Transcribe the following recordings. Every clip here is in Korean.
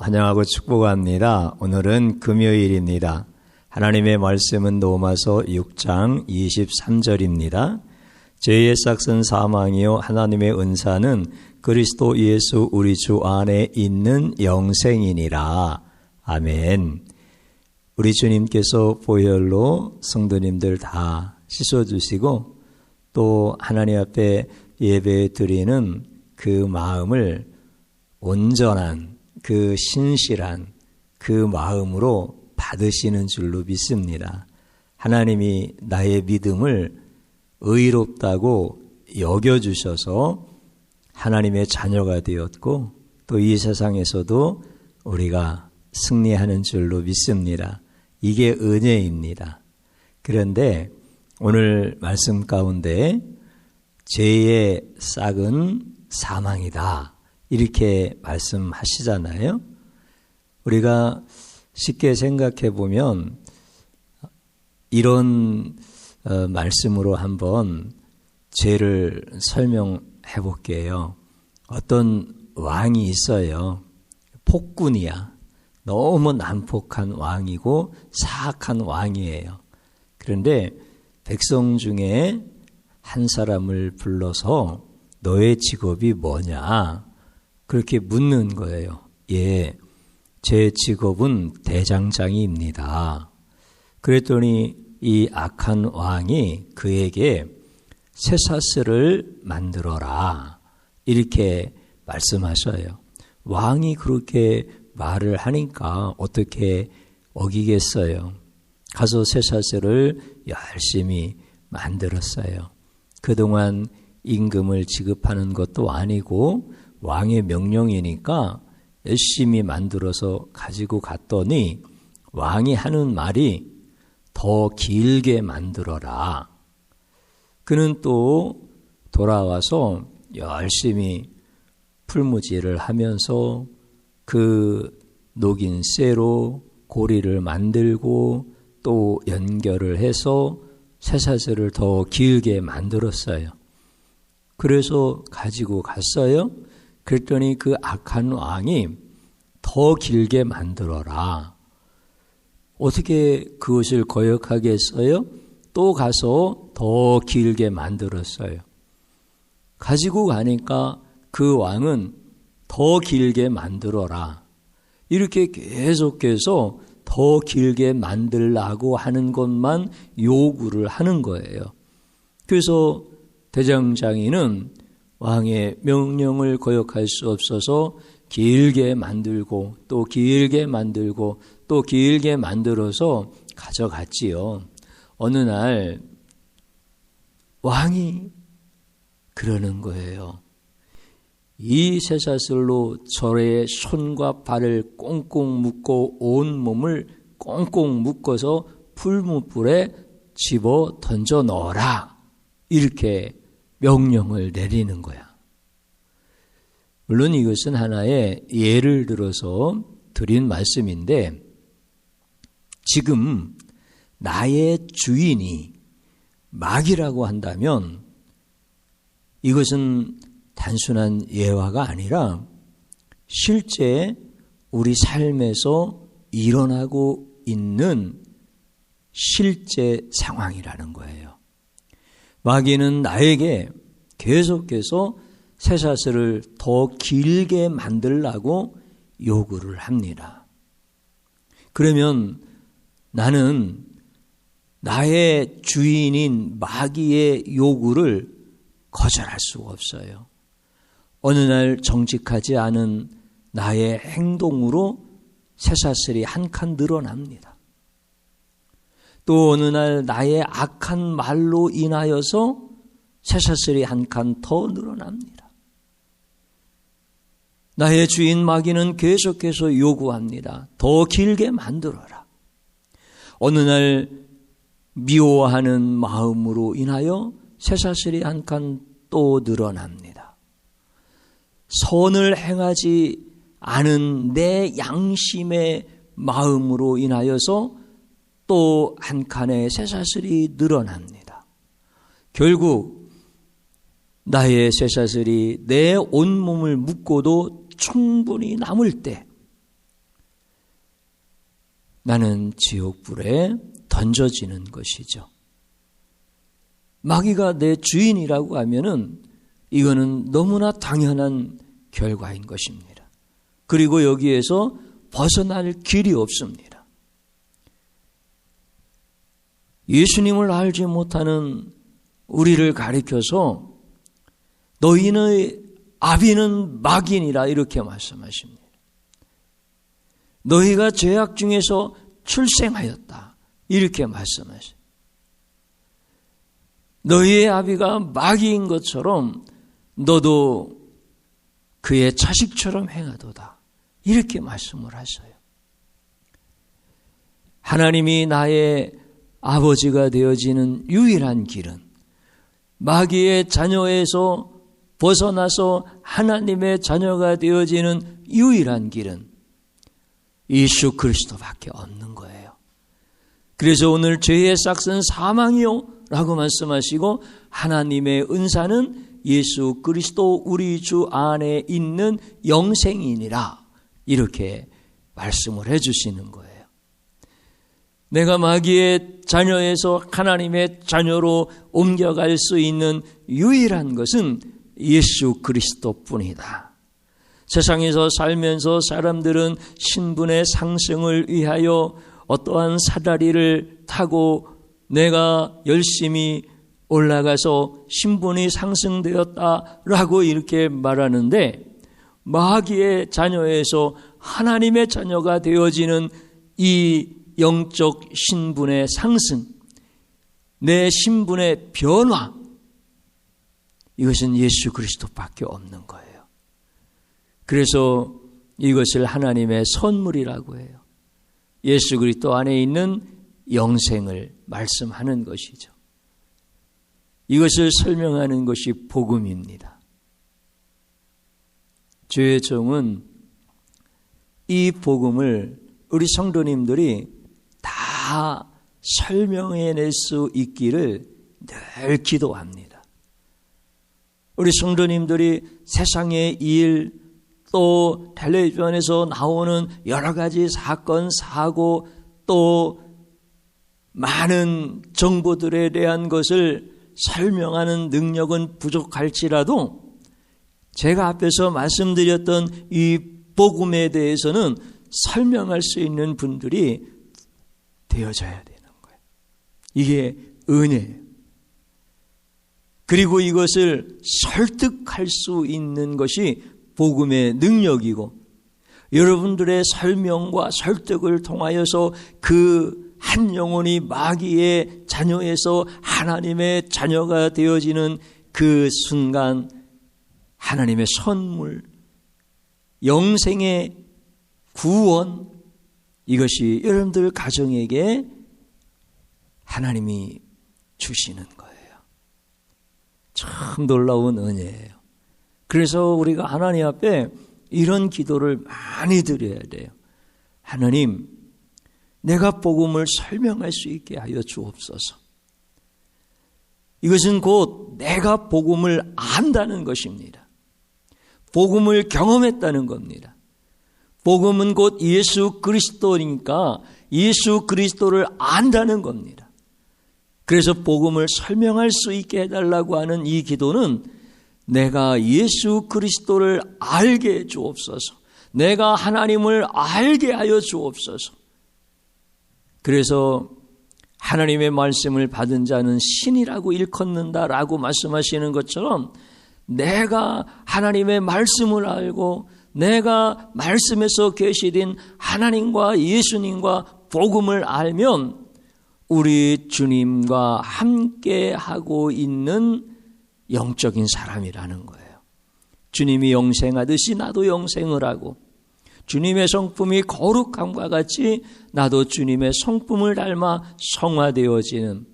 환영하고 축복합니다. 오늘은 금요일입니다. 하나님의 말씀은 로마서 6장 23절입니다. 죄의 싹은 사망이요 하나님의 은사는 그리스도 예수 우리 주 안에 있는 영생이니라. 아멘. 우리 주님께서 보혈로 성도님들 다 씻어주시고 또 하나님 앞에 예배 드리는 그 마음을 온전한 그 신실한 그 마음으로 받으시는 줄로 믿습니다. 하나님이 나의 믿음을 의롭다고 여겨주셔서 하나님의 자녀가 되었고 또 이 세상에서도 우리가 승리하는 줄로 믿습니다. 이게 은혜입니다. 그런데 오늘 말씀 가운데 죄의 싹은 사망이다. 이렇게 말씀하시잖아요. 우리가 쉽게 생각해 보면 이런 말씀으로 한번 죄를 설명해 볼게요. 어떤 왕이 있어요. 폭군이야. 너무 난폭한 왕이고 사악한 왕이에요. 그런데 백성 중에 한 사람을 불러서 너의 직업이 뭐냐? 그렇게 묻는 거예요. 예, 제 직업은 대장장이입니다. 그랬더니 이 악한 왕이 그에게 쇠사슬을 만들어라. 이렇게 말씀하셔요. 왕이 그렇게 말을 하니까 어떻게 어기겠어요? 가서 쇠사슬을 열심히 만들었어요. 그동안 임금을 지급하는 것도 아니고 왕의 명령이니까 열심히 만들어서 가지고 갔더니 왕이 하는 말이 더 길게 만들어라. 그는 또 돌아와서 열심히 풀무질을 하면서 그 녹인 쇠로 고리를 만들고 또 연결을 해서 쇠사슬을 더 길게 만들었어요. 그래서 가지고 갔어요. 그랬더니 그 악한 왕이 더 길게 만들어라. 어떻게 그것을 거역하겠어요? 또 가서 더 길게 만들었어요. 가지고 가니까 그 왕은 더 길게 만들어라. 이렇게 계속해서 더 길게 만들라고 하는 것만 요구를 하는 거예요. 그래서 대장장이는 왕의 명령을 거역할 수 없어서 길게 만들고 또 길게 만들고 또 길게 만들어서 가져갔지요. 어느 날 왕이 그러는 거예요. 이 쇠사슬로 저의 손과 발을 꽁꽁 묶고 온 몸을 꽁꽁 묶어서 풀무불에 집어 던져 넣어라. 이렇게 명령을 내리는 거야. 물론 이것은 하나의 예를 들어서 드린 말씀인데 지금 나의 주인이 마귀라고 한다면 이것은 단순한 예화가 아니라 실제 우리 삶에서 일어나고 있는 실제 상황이라는 거예요. 마귀는 나에게 계속해서 쇠사슬을 더 길게 만들라고 요구를 합니다. 그러면 나는 나의 주인인 마귀의 요구를 거절할 수가 없어요. 어느 날 정직하지 않은 나의 행동으로 쇠사슬이 한 칸 늘어납니다. 또 어느 날 나의 악한 말로 인하여서 쇠사슬이 한 칸 더 늘어납니다. 나의 주인 마귀는 계속해서 요구합니다. 더 길게 만들어라. 어느 날 미워하는 마음으로 인하여 쇠사슬이 한 칸 또 늘어납니다. 선을 행하지 않은 내 양심의 마음으로 인하여서 또 한 칸의 쇠사슬이 늘어납니다. 결국 나의 쇠사슬이 내 온몸을 묶고도 충분히 남을 때 나는 지옥불에 던져지는 것이죠. 마귀가 내 주인이라고 하면은 이거는 너무나 당연한 결과인 것입니다. 그리고 여기에서 벗어날 길이 없습니다. 예수님을 알지 못하는 우리를 가리켜서 너희의 아비는 마귀니라 이렇게 말씀하십니다. 너희가 죄악 중에서 출생하였다 이렇게 말씀하십니다. 너희의 아비가 마귀인 것처럼 너도 그의 자식처럼 행하도다 이렇게 말씀을 하셔요. 하나님이 나의 아버지가 되어지는 유일한 길은 마귀의 자녀에서 벗어나서 하나님의 자녀가 되어지는 유일한 길은 예수 그리스도밖에 없는 거예요. 그래서 오늘 죄의 싹은 사망이요 라고 말씀하시고 하나님의 은사는 예수 그리스도 우리 주 안에 있는 영생이니라 이렇게 말씀을 해주시는 거예요. 내가 마귀의 자녀에서 하나님의 자녀로 옮겨갈 수 있는 유일한 것은 예수 그리스도뿐이다. 세상에서 살면서 사람들은 신분의 상승을 위하여 어떠한 사다리를 타고 내가 열심히 올라가서 신분이 상승되었다라고 이렇게 말하는데 마귀의 자녀에서 하나님의 자녀가 되어지는 이 영적 신분의 상승, 내 신분의 변화, 이것은 예수 그리스도밖에 없는 거예요. 그래서 이것을 하나님의 선물이라고 해요. 예수 그리스도 안에 있는 영생을 말씀하는 것이죠. 이것을 설명하는 것이 복음입니다. 주의 종은 이 복음을 우리 성도님들이 다 설명해낼 수 있기를 늘 기도합니다. 우리 성도님들이 세상의 일, 또 텔레비전에서 나오는 여러 가지 사건, 사고, 또 많은 정보들에 대한 것을 설명하는 능력은 부족할지라도 제가 앞에서 말씀드렸던 이 복음에 대해서는 설명할 수 있는 분들이 되어져야 되는 거예요. 이게 은혜예요. 그리고 이것을 설득할 수 있는 것이 복음의 능력이고 여러분들의 설명과 설득을 통하여서 그 한 영혼이 마귀의 자녀에서 하나님의 자녀가 되어지는 그 순간 하나님의 선물, 영생의 구원, 이것이 여러분들 가정에게 하나님이 주시는 거예요. 참 놀라운 은혜예요. 그래서 우리가 하나님 앞에 이런 기도를 많이 드려야 돼요. 하나님, 내가 복음을 설명할 수 있게 하여 주옵소서. 이것은 곧 내가 복음을 안다는 것입니다. 복음을 경험했다는 겁니다. 복음은 곧 예수 그리스도니까 예수 그리스도를 안다는 겁니다. 그래서 복음을 설명할 수 있게 해달라고 하는 이 기도는 내가 예수 그리스도를 알게 해 주옵소서. 내가 하나님을 알게 하여 주옵소서. 그래서 하나님의 말씀을 받은 자는 신이라고 일컫는다라고 말씀하시는 것처럼 내가 하나님의 말씀을 알고 내가 말씀에서 계시된 하나님과 예수님과 복음을 알면 우리 주님과 함께 하고 있는 영적인 사람이라는 거예요. 주님이 영생하듯이 나도 영생을 하고 주님의 성품이 거룩함과 같이 나도 주님의 성품을 닮아 성화되어지는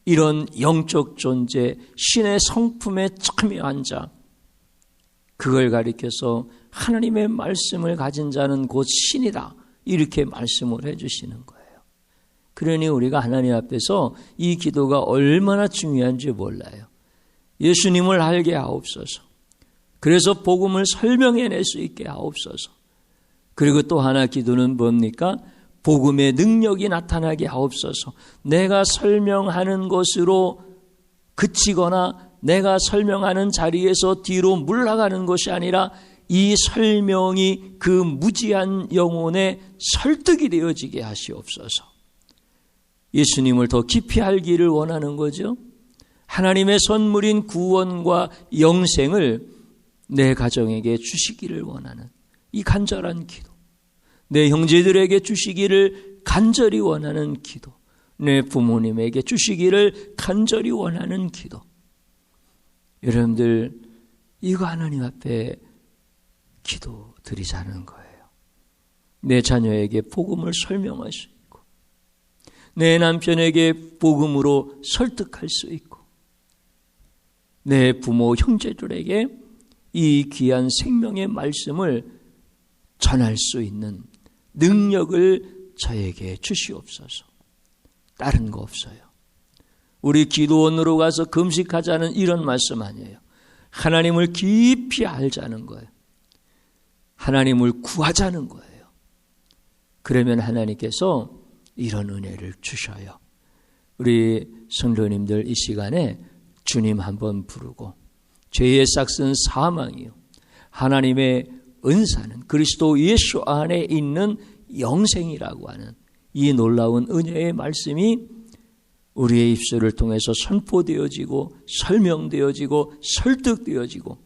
이런 영적 존재, 신의 성품에 참여한 자, 그걸 가리켜서 하나님의 말씀을 가진 자는 곧 신이다 이렇게 말씀을 해주시는 거예요. 그러니 우리가 하나님 앞에서 이 기도가 얼마나 중요한지 몰라요. 예수님을 알게 하옵소서. 그래서 복음을 설명해낼 수 있게 하옵소서. 그리고 또 하나 기도는 뭡니까? 복음의 능력이 나타나게 하옵소서. 내가 설명하는 것으로 그치거나 내가 설명하는 자리에서 뒤로 물러가는 것이 아니라 이 설명이 그 무지한 영혼의 설득이 되어지게 하시옵소서. 예수님을 더 깊이 알기를 원하는 거죠. 하나님의 선물인 구원과 영생을 내 가정에게 주시기를 원하는 이 간절한 기도, 내 형제들에게 주시기를 간절히 원하는 기도, 내 부모님에게 주시기를 간절히 원하는 기도. 여러분들 이거 하나님 앞에 기도 드리자는 거예요. 내 자녀에게 복음을 설명할 수 있고, 내 남편에게 복음으로 설득할 수 있고, 내 부모 형제들에게 이 귀한 생명의 말씀을 전할 수 있는 능력을 저에게 주시옵소서. 다른 거 없어요. 우리 기도원으로 가서 금식하자는 이런 말씀 아니에요. 하나님을 깊이 알자는 거예요. 하나님을 구하자는 거예요. 그러면 하나님께서 이런 은혜를 주셔요. 우리 성도님들 이 시간에 주님 한번 부르고, 죄의 싹은 사망이요, 하나님의 은사는 그리스도 예수 안에 있는 영생이라고 하는 이 놀라운 은혜의 말씀이 우리의 입술을 통해서 선포되어지고 설명되어지고 설득되어지고,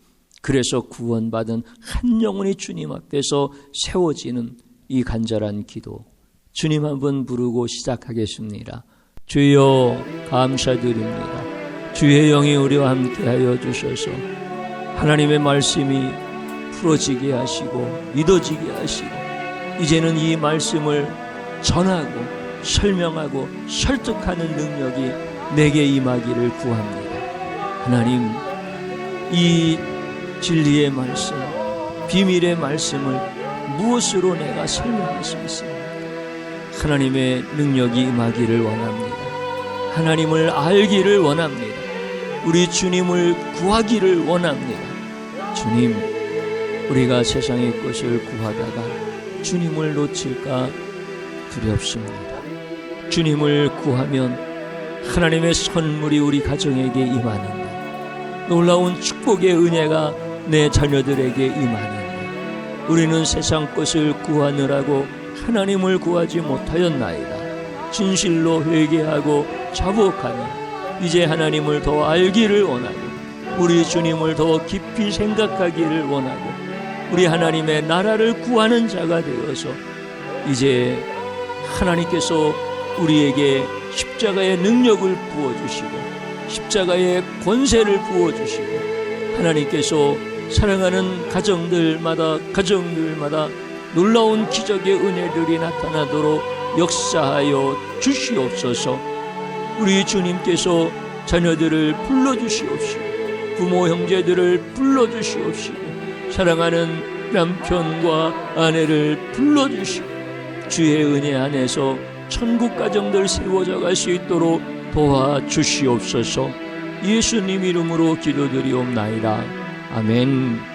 그래서 구원받은 한 영혼이 주님 앞에서 세워지는 이 간절한 기도, 주님 한번 부르고 시작하겠습니다. 주여 감사드립니다. 주의 영이 우리와 함께하여 주셔서 하나님의 말씀이 풀어지게 하시고 믿어지게 하시고, 이제는 이 말씀을 전하고 설명하고 설득하는 능력이 내게 임하기를 구합니다. 하나님, 이 진리의 말씀, 비밀의 말씀을 무엇으로 내가 설명할 수 있습니까? 하나님의 능력이 임하기를 원합니다. 하나님을 알기를 원합니다. 우리 주님을 구하기를 원합니다. 주님, 우리가 세상의 것을 구하다가 주님을 놓칠까 두렵습니다. 주님을 구하면 하나님의 선물이 우리 가정에게 임하는데, 놀라운 축복의 은혜가 내 자녀들에게 임하는데, 우리는 세상 것을 구하느라고 하나님을 구하지 못하였나이다. 진실로 회개하고 자복하며 이제 하나님을 더 알기를 원하고, 우리 주님을 더 깊이 생각하기를 원하고, 우리 하나님의 나라를 구하는 자가 되어서 이제 하나님께서 우리에게 십자가의 능력을 부어주시고 십자가의 권세를 부어주시고, 하나님께서 사랑하는 가정들마다 놀라운 기적의 은혜들이 나타나도록 역사하여 주시옵소서. 우리 주님께서 자녀들을 불러주시옵시고, 부모 형제들을 불러주시옵시고, 사랑하는 남편과 아내를 불러주시고, 주의 은혜 안에서 천국 가정들 세워져 갈 수 있도록 도와주시옵소서. 예수님 이름으로 기도드리옵나이다. 아멘.